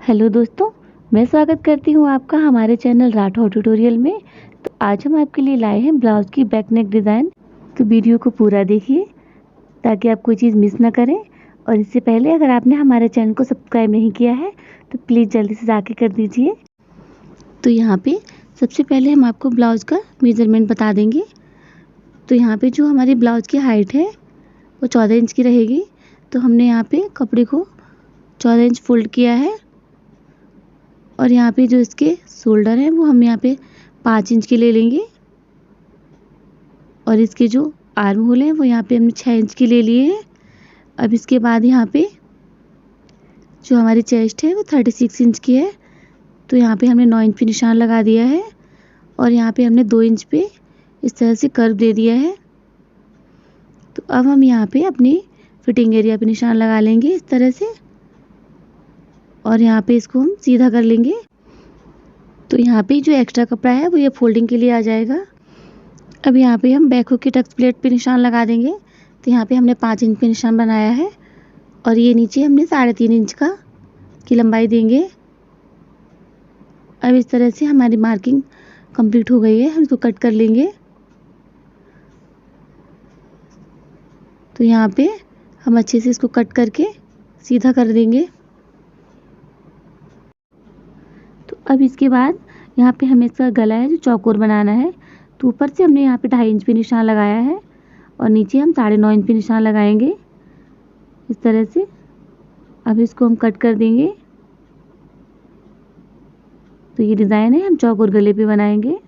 Hello दोस्तों, मैं स्वागत करती हूँ आपका हमारे चैनल राठौर ट्यूटोरियल में। तो आज हम आपके लिए लाए हैं ब्लाउज की बैक नेक डिज़ाइन। तो वीडियो को पूरा देखिए ताकि आप कोई चीज़ मिस ना करें। और इससे पहले अगर आपने हमारे चैनल को सब्सक्राइब नहीं किया है तो प्लीज़ जल्दी से जाके कर दीजिए। तो यहाँ पे सबसे पहले हम आपको ब्लाउज़ का मेज़रमेंट बता देंगे। तो यहाँ पे जो हमारी ब्लाउज़ की हाइट है वो 14 इंच की रहेगी। तो हमने यहाँ पे कपड़े को 14 इंच फोल्ड किया है और यहाँ पे जो इसके शोल्डर हैं वो हम यहाँ पे 5 इंच के ले लेंगे और इसके जो आर्म होल हैं वो यहाँ पे हमने 6 इंच के ले लिए हैं। अब इसके बाद यहाँ पे जो हमारी चेस्ट है वो 36 इंच की है। तो यहाँ पे हमने 9 इंच पे निशान लगा दिया है और यहाँ पे हमने 2 इंच पे इस तरह से कर्व दे दिया है। तो अब हम यहाँ पे अपनी फिटिंग एरिया पे निशान लगा लेंगे इस तरह से और यहाँ पे इसको हम सीधा कर लेंगे। तो यहाँ पे जो एक्स्ट्रा कपड़ा है वो ये फोल्डिंग के लिए आ जाएगा। अब यहाँ पे हम बैक हुक की टक्स प्लेट पे निशान लगा देंगे। तो यहाँ पे हमने 5 इंच पे निशान बनाया है और ये नीचे हमने 3.5 इंच की लंबाई देंगे। अब इस तरह से हमारी मार्किंग कंप्लीट हो गई है, हम इसको कट कर लेंगे। तो यहाँ पे हम अच्छे से इसको कट करके सीधा कर देंगे। तो अब इसके बाद यहाँ पे हमें इसका गला है जो चौकोर बनाना है। तो ऊपर से हमने यहाँ पे 2.5 इंच पे निशान लगाया है और नीचे हम 9.5 इंच पे निशान लगाएंगे इस तरह से। अब इसको हम कट कर देंगे। तो ये डिज़ाइन है हम चौकोर गले पे बनाएंगे।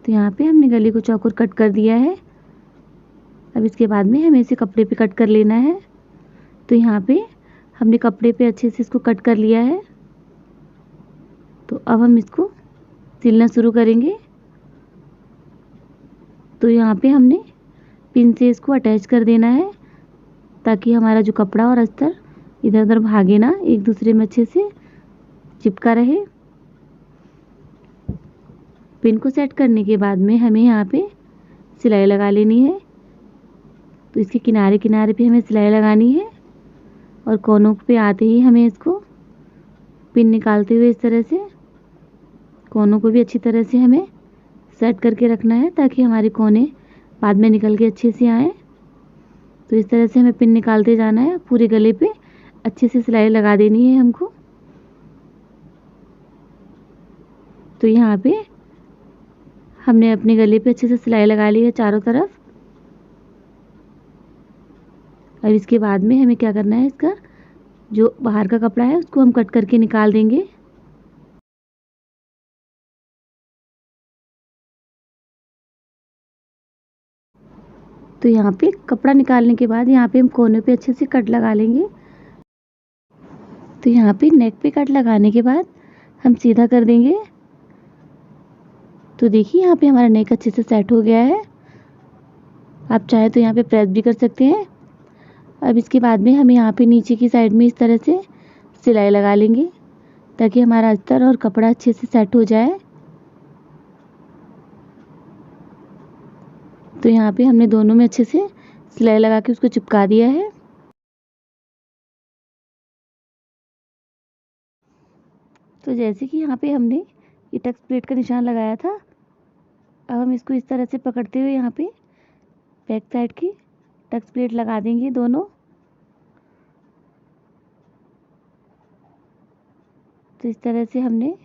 तो यहाँ पे हमने गले को चौकोर कट कर दिया है। अब इसके बाद में हमें इसे कपड़े पे कट कर लेना है। तो यहाँ पे हमने कपड़े पे अच्छे से इसको कट कर लिया है। तो अब हम इसको सिलना शुरू करेंगे। तो यहाँ पे हमने पिन से इसको अटैच कर देना है ताकि हमारा जो कपड़ा और अस्तर इधर उधर भागे ना, एक दूसरे में अच्छे से चिपका रहे। पिन को सेट करने के बाद में हमें यहाँ पे सिलाई लगा लेनी है। तो इसके किनारे किनारे पे हमें सिलाई लगानी है और कोनों पे आते ही हमें इसको पिन निकालते हुए इस तरह से कोनों को भी अच्छी तरह से हमें सेट करके रखना है ताकि हमारे कोने बाद में निकल के अच्छे से आए। तो इस तरह से हमें पिन निकालते जाना है, पूरे गले पे अच्छे से सिलाई लगा देनी है हमको। तो यहाँ पे हमने अपने गले पे अच्छे से सिलाई लगा ली है चारों तरफ। अब इसके बाद में हमें क्या करना है, इसका जो बाहर का कपड़ा है उसको हम कट करके निकाल देंगे। तो यहाँ पे कपड़ा निकालने के बाद यहाँ पे हम कोने पे अच्छे से कट लगा लेंगे। तो यहाँ पे नेक पे कट लगाने के बाद हम सीधा कर देंगे। तो देखिए यहाँ पे हमारा नेक अच्छे से सेट हो गया है। आप चाहे तो यहाँ पे प्रेस भी कर सकते हैं। अब इसके बाद में हम यहाँ पे नीचे की साइड में इस तरह से सिलाई लगा लेंगे ताकि हमारा अस्तर और कपड़ा अच्छे से सेट हो जाए। तो यहाँ पे हमने दोनों में अच्छे से सिलाई लगा के उसको चिपका दिया है। तो जैसे कि यहाँ पे हमने ये टक्स प्लेट का निशान लगाया था, अब हम इसको इस तरह से पकड़ते हुए यहाँ पे बैक साइड की टक्स प्लेट लगा देंगे दोनों। तो इस तरह से हमने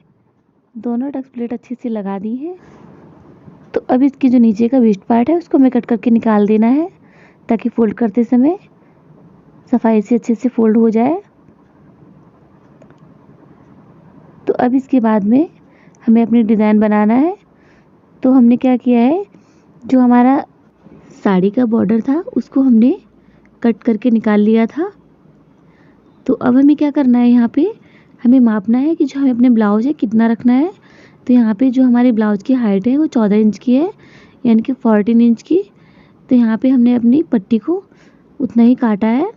दोनों टक्स प्लेट अच्छे से लगा दी है। तो अब इसकी जो नीचे का वेस्ट पार्ट है उसको हमें कट करके निकाल देना है ताकि फोल्ड करते समय सफाई से अच्छे से फोल्ड हो जाए। तो अब इसके बाद में हमें अपनी डिज़ाइन बनाना है। तो हमने क्या किया है, जो हमारा साड़ी का बॉर्डर था उसको हमने कट करके निकाल लिया था। तो अब हमें क्या करना है, यहाँ पे हमें मापना है कि जो हमें अपने ब्लाउज है कितना रखना है। तो यहाँ पे जो हमारे ब्लाउज की हाइट है वो 14 इंच की है, यानी कि 14 इंच की। तो यहाँ पे हमने अपनी पट्टी को उतना ही काटा है।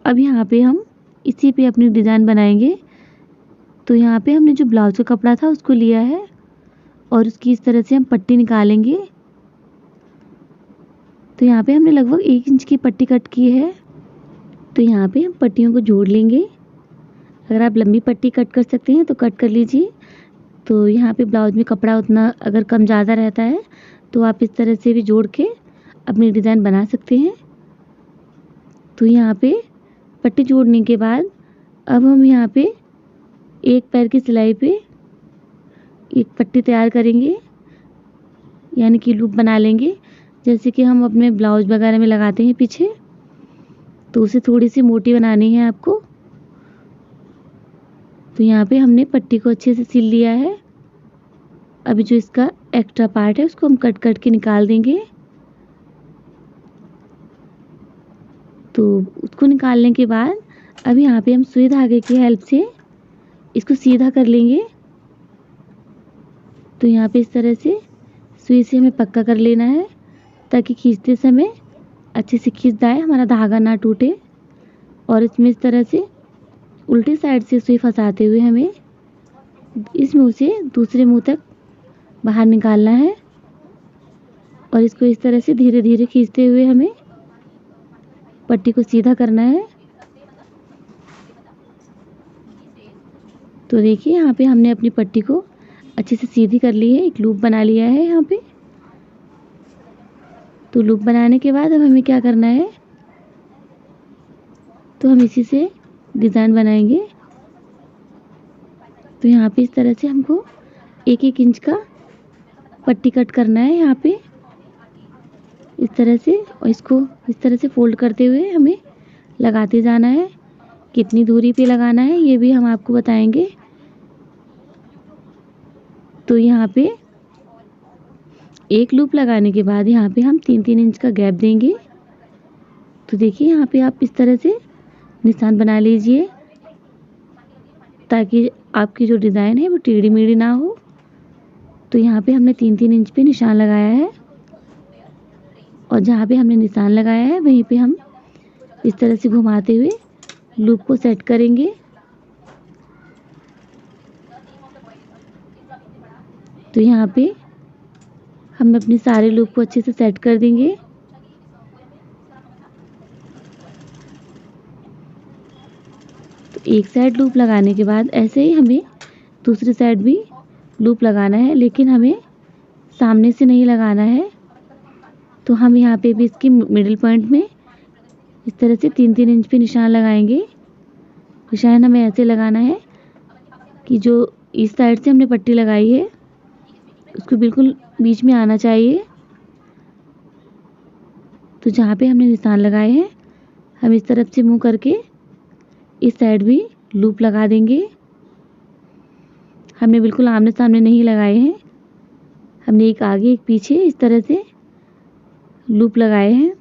अब यहाँ पे हम इसी पे अपनी डिज़ाइन बनाएंगे। तो यहाँ पे हमने जो ब्लाउज का कपड़ा था उसको लिया है और उसकी इस तरह से हम पट्टी निकालेंगे। तो यहाँ पे हमने लगभग 1 इंच की पट्टी कट की है। तो यहाँ पे हम पट्टियों को जोड़ लेंगे अगर आप लंबी पट्टी कट कर सकते हैं तो कट कर लीजिए। तो यहाँ पे ब्लाउज में कपड़ा उतना अगर कम ज़्यादा रहता है तो आप इस तरह से भी जोड़ के अपनी डिज़ाइन बना सकते हैं। तो यहाँ पे पट्टी जोड़ने के बाद अब हम यहाँ पे एक पैर की सिलाई पे एक पट्टी तैयार करेंगे, यानी कि लूप बना लेंगे। जैसे कि हम अपने ब्लाउज वगैरह में लगाते हैं पीछे, तो उसे थोड़ी सी मोटी बनानी है आपको। तो यहाँ पे हमने पट्टी को अच्छे से सिल लिया है। अभी जो इसका एक्स्ट्रा पार्ट है उसको हम कट के निकाल देंगे। तो उसको निकालने के बाद अब यहाँ पे हम सुई धागे की हेल्प से इसको सीधा कर लेंगे। तो यहाँ पे इस तरह से सुई से हमें पक्का कर लेना है ताकि खींचते समय अच्छे से खींच जाए, हमारा धागा ना टूटे। और इसमें इस तरह से उल्टी साइड से सुई फंसाते हुए हमें इस मुंह से दूसरे मुंह तक बाहर निकालना है और इसको इस तरह से धीरे धीरे खींचते हुए हमें पट्टी को सीधा करना है। तो देखिए यहाँ पे हमने अपनी पट्टी को अच्छे से सीधी कर ली है, एक लूप बना लिया है यहाँ पे। तो लूप बनाने के बाद अब हमें क्या करना है, तो हम इसी से डिज़ाइन बनाएंगे। तो यहाँ पे इस तरह से हमको 1-1 इंच का पट्टी कट करना है यहाँ पे इस तरह से, और इसको इस तरह से फोल्ड करते हुए हमें लगाते जाना है। कितनी दूरी पे लगाना है ये भी हम आपको बताएंगे। तो यहाँ पे एक लूप लगाने के बाद यहाँ पे हम 3-3 इंच का गैप देंगे। तो देखिए यहाँ पे आप इस तरह से निशान बना लीजिए ताकि आपकी जो डिज़ाइन है वो टेढ़ी मेढ़ी ना हो। तो यहाँ पे हमने 3-3 इंच पे निशान लगाया है और जहाँ पे हमने निशान लगाया है वहीं पे हम इस तरह से घुमाते हुए लूप को सेट करेंगे। तो यहाँ पे हम अपने सारे लूप को अच्छे से सेट कर देंगे। तो एक साइड लूप लगाने के बाद ऐसे ही हमें दूसरी साइड भी लूप लगाना है, लेकिन हमें सामने से नहीं लगाना है। तो हम यहाँ पे भी इसकी मिडिल पॉइंट में इस तरह से 3-3 इंच पे निशान लगाएंगे। निशान हमें ऐसे लगाना है कि जो इस साइड से हमने पट्टी लगाई है उसको बिल्कुल बीच में आना चाहिए। तो जहाँ पे हमने निशान लगाए हैं हम इस तरफ से मुंह करके इस साइड भी लूप लगा देंगे। हमने बिल्कुल आमने सामने नहीं लगाए हैं, हमने एक आगे एक पीछे इस तरह से लूप लगाए हैं।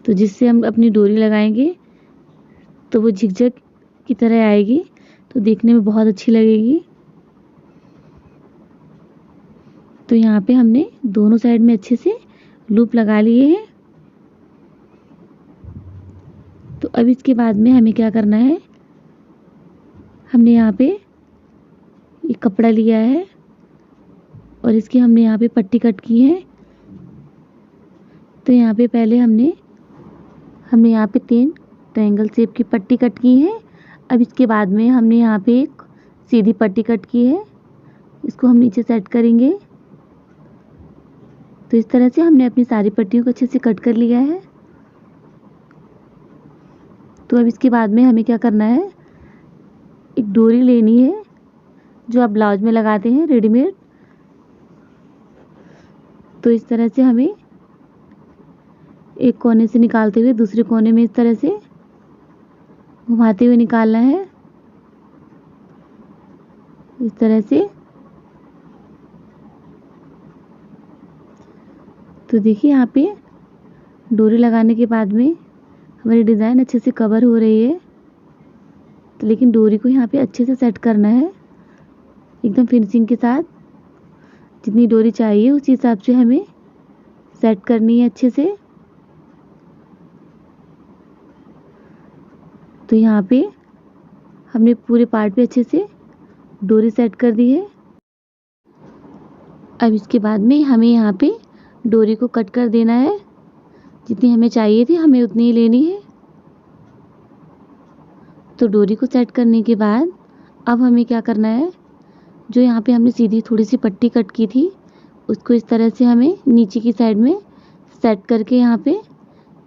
तो जिससे हम अपनी डोरी लगाएंगे तो वो झिकझक की तरह आएगी, तो देखने में बहुत अच्छी लगेगी। तो यहाँ पे हमने दोनों साइड में अच्छे से लूप लगा लिए हैं। तो अब इसके बाद में हमें क्या करना है, हमने यहाँ पे एक कपड़ा लिया है और इसकी हमने यहाँ पे पट्टी कट की है। तो यहाँ पे पहले हमने यहाँ पे 3 ट्रायंगल शेप की पट्टी कट की है। अब इसके बाद में हमने यहाँ पे एक सीधी पट्टी कट की है, इसको हम नीचे सेट करेंगे। तो इस तरह से हमने अपनी सारी पट्टियों को अच्छे से कट कर लिया है। तो अब इसके बाद में हमें क्या करना है, एक डोरी लेनी है जो आप ब्लाउज में लगाते हैं रेडीमेड। तो इस तरह से हमें एक कोने से निकालते हुए दूसरे कोने में इस तरह से घुमाते हुए निकालना है, इस तरह से। तो देखिए यहाँ पे डोरी लगाने के बाद में हमारी डिज़ाइन अच्छे से कवर हो रही है। तो लेकिन डोरी को यहाँ पे अच्छे से सेट करना है एकदम फिनिशिंग के साथ। जितनी डोरी चाहिए उसी हिसाब से हमें सेट करनी है अच्छे से। तो यहाँ पे हमने पूरे पार्ट पे अच्छे से डोरी सेट कर दी है। अब इसके बाद में हमें यहाँ पे डोरी को कट कर देना है, जितनी हमें चाहिए थी हमें उतनी ही लेनी है। तो डोरी को सेट करने के बाद अब हमें क्या करना है, जो यहाँ पे हमने सीधी थोड़ी सी पट्टी कट की थी उसको इस तरह से हमें नीचे की साइड में सेट करके यहाँ पे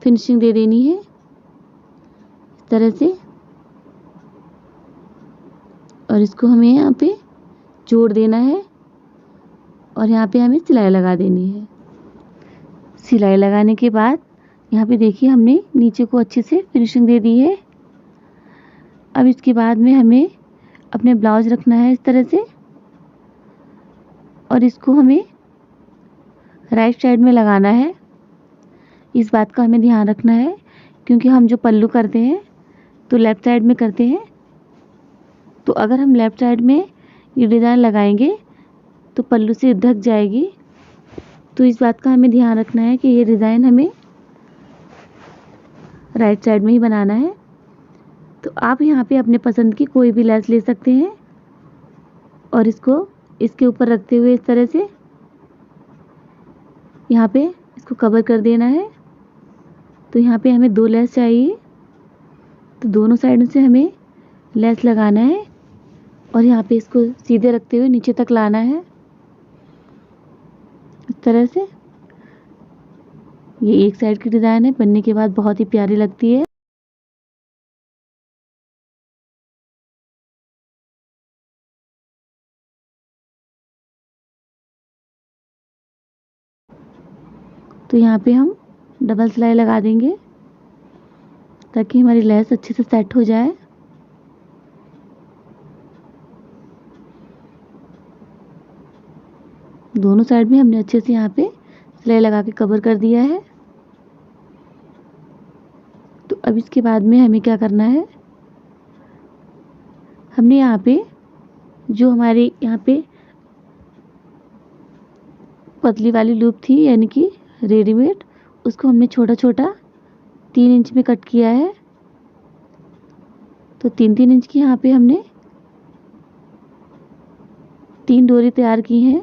फिनिशिंग दे देनी है इस तरह से। और इसको हमें यहाँ पे जोड़ देना है और यहाँ पे हमें सिलाई लगा देनी है। सिलाई लगाने के बाद यहाँ पे देखिए हमने नीचे को अच्छे से फिनिशिंग दे दी है। अब इसके बाद में हमें अपने ब्लाउज रखना है इस तरह से और इसको हमें राइट साइड में लगाना है। इस बात का हमें ध्यान रखना है क्योंकि हम जो पल्लू करते हैं तो लेफ़्ट साइड में करते हैं, तो अगर हम लेफ़्ट साइड में ये डिज़ाइन लगाएंगे तो पल्लू से ढक जाएगी। तो इस बात का हमें ध्यान रखना है कि ये डिज़ाइन हमें राइट साइड में ही बनाना है। तो आप यहाँ पे अपने पसंद की कोई भी लेस ले सकते हैं और इसको इसके ऊपर रखते हुए इस तरह से यहाँ पे इसको कवर कर देना है। तो यहाँ पे हमें 2 लेस चाहिए, तो दोनों साइडों से हमें लेस लगाना है और यहाँ पे इसको सीधे रखते हुए नीचे तक लाना है इस तरह से। ये एक साइड की डिज़ाइन है, बनने के बाद बहुत ही प्यारी लगती है। तो यहाँ पे हम डबल सिलाई लगा देंगे ताकि हमारी लेस अच्छे से सेट हो जाए। दोनों साइड में हमने अच्छे से यहाँ पे सिलाई लगा के कवर कर दिया है। तो अब इसके बाद में हमें क्या करना है, हमने यहाँ पे जो हमारी यहाँ पे पतली वाली लूप थी यानी कि रेडीमेड, उसको हमने छोटा छोटा 3 इंच में कट किया है। तो 3-3 इंच की यहाँ पे हमने 3 डोरी तैयार की हैं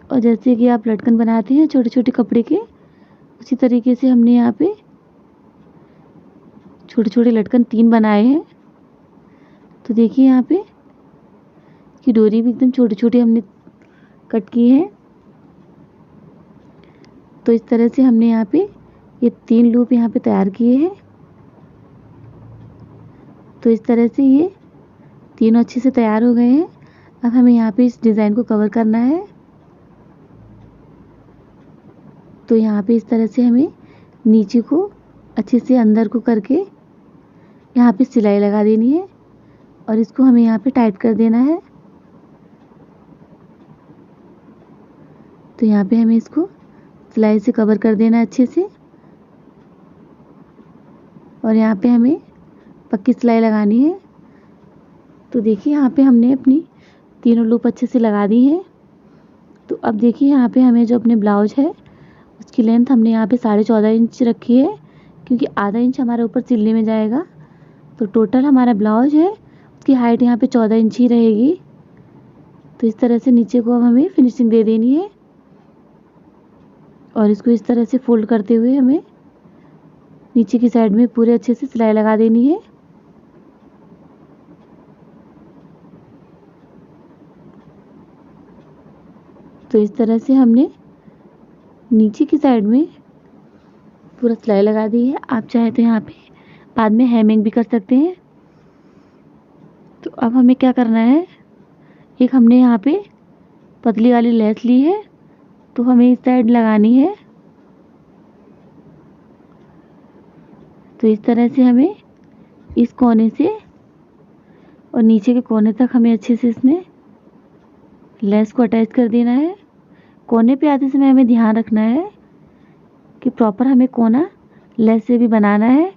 और जैसे कि आप लटकन बनाते हैं छोटे छोटे कपड़े के, उसी तरीके से हमने यहाँ पे छोटे छोटे लटकन 3 बनाए हैं। तो देखिए यहाँ पे कि डोरी भी एकदम छोटी छोटी हमने कट की है। तो इस तरह से हमने यहाँ पे ये 3 लूप यहाँ पे तैयार किए हैं। तो इस तरह से ये तीनों अच्छे से तैयार हो गए हैं। अब हमें यहाँ पे इस डिज़ाइन को कवर करना है। तो यहाँ पे इस तरह से हमें नीचे को अच्छे से अंदर को करके यहाँ पे सिलाई लगा देनी है और इसको हमें यहाँ पे टाइट कर देना है। तो यहाँ पे हमें इसको सिलाई से कवर कर देना है अच्छे से और यहाँ पे हमें पक्की सिलाई लगानी है। तो देखिए यहाँ पे हमने अपनी तीनों लूप अच्छे से लगा दी है। तो अब देखिए यहाँ पे हमें जो अपने ब्लाउज है उसकी लेंथ हमने यहाँ पे 14.5 इंच रखी है क्योंकि आधा इंच हमारे ऊपर सिलने में जाएगा। तो टोटल हमारा ब्लाउज है उसकी हाइट यहाँ पे 14 इंच ही रहेगी। तो इस तरह से नीचे को अब हमें फिनिशिंग दे देनी है और इसको इस तरह से फोल्ड करते हुए हमें नीचे की साइड में पूरे अच्छे से सिलाई लगा देनी है। तो इस तरह से हमने नीचे की साइड में पूरा सिलाई लगा दी है। आप चाहे तो यहाँ पे बाद में हेमिंग भी कर सकते हैं। तो अब हमें क्या करना है, एक हमने यहाँ पे पतली वाली लेस ली है तो हमें इस साइड लगानी है। तो इस तरह से हमें इस कोने से और नीचे के कोने तक हमें अच्छे से इसमें लेस को अटैच कर देना है। कोने पे आते समय हमें ध्यान रखना है कि प्रॉपर हमें कोना लेस से भी बनाना है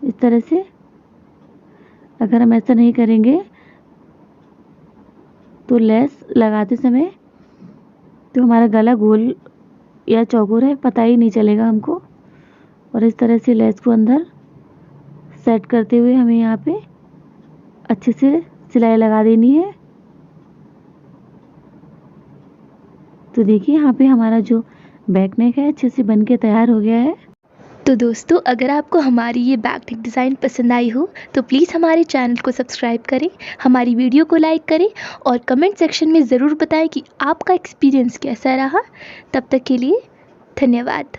इस तरह से। अगर हम ऐसा नहीं करेंगे तो लेस लगाते समय तो हमारा गला गोल या चौकोर है पता ही नहीं चलेगा हमको। और इस तरह से लेस को अंदर सेट करते हुए हमें यहाँ पे अच्छे से सिलाई लगा देनी है। तो देखिए यहाँ पे हमारा जो बैक नेक है अच्छे से बन के तैयार हो गया है। तो दोस्तों, अगर आपको हमारी ये बैकटिक डिज़ाइन पसंद आई हो तो प्लीज़ हमारे चैनल को सब्सक्राइब करें, हमारी वीडियो को लाइक करें और कमेंट सेक्शन में ज़रूर बताएं कि आपका एक्सपीरियंस कैसा रहा। तब तक के लिए धन्यवाद।